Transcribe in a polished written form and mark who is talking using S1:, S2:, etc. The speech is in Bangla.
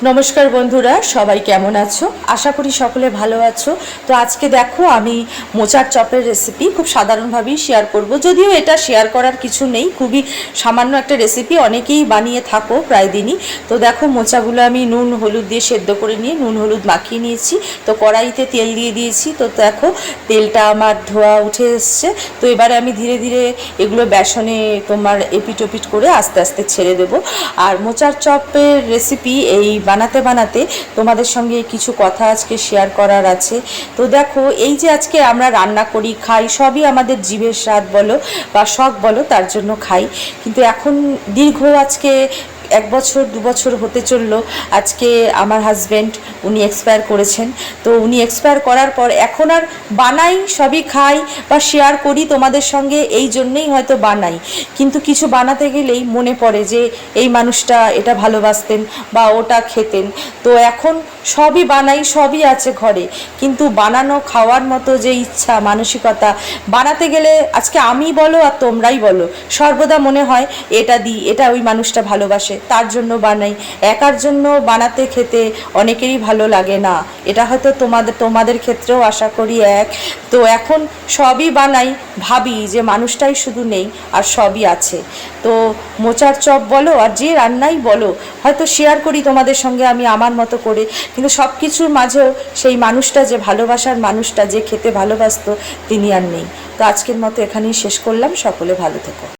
S1: নমস্কার বন্ধুরা, সবাই কেমন আছো? আশা করি সকলে ভালো আছো। তো আজকে দেখো আমি মোচার চপের রেসিপি খুব সাধারণভাবেই শেয়ার করব, যদিও এটা শেয়ার করার কিছু নেই, খুবই সামান্য একটা রেসিপি, অনেকেই বানিয়ে থাকো প্রায় দিনই। তো দেখো মোচাগুলো আমি নুন হলুদ দিয়ে সেদ্ধ করে নিয়ে নুন হলুদ মাখিয়ে নিয়েছি। তো কড়াইতে তেল দিয়ে দিয়েছি। তো দেখো তেলটা আমার ধোয়া উঠে এসছে। তো এবারে আমি ধীরে ধীরে এগুলো বেসনে তোমার এপিট ওপিট করে আস্তে আস্তে ছেড়ে দেবো। আর মোচার চপের রেসিপি এই বানাতে বানাতে তোমাদের সঙ্গে কিছু কথা আজকে শেয়ার করার আছে। তো দেখো এই যে আজকে আমরা রান্না করি খাই, সবই আমাদের জিভের স্বাদ বলো বা শখ বলো, তার জন্য খাই। কিন্তু এখন দীর্ঘ আজকে 1 বছর 2 বছর হতে চললো। আজকে আমার হাজব্যান্ড উনি এক্সপায়ার করেছেন। তো উনি এক্সপায়ার করার পর এখন আর বানাই, সবই খাই বা শেয়ার করি তোমাদের সঙ্গে, এই জন্যেই হয়তো বানাই। কিন্তু কিছু বানাতে গেলেই মনে পড়ে যে এই মানুষটা এটা ভালোবাসতেন বা ওটা খেতেন। তো এখন সবই বানাই, সবই আছে ঘরে, কিন্তু বানানো খাওয়ার মতো যে ইচ্ছা মানসিকতা, বানাতে গেলে আজকে আমি বলো আর তোমরাই বলো, সর্বদা মনে হয় এটা দিই, এটা ওই মানুষটা ভালোবাসে তার জন্য বানাই। একার জন্য বানাতে খেতে অনেকেরই ভালো লাগে না, এটা হয়তো তোমাদের ক্ষেত্রেও আশা করি এক। তো এখন সবই বানাই, ভাবি যে মানুষটাই শুধু নেই আর সবই আছে। তো মোচার চপ বলো আর যে রান্নাই বলো হয়তো শেয়ার করি তোমাদের সঙ্গে আমি আমার মতো করে, কিন্তু সব কিছুর মাঝেও সেই মানুষটা, যে ভালোবাসার মানুষটা, যে খেতে ভালোবাসতো, তিনি আর নেই। তো আজকের মতো এখানেই শেষ করলাম। সকলে ভালো থেকো।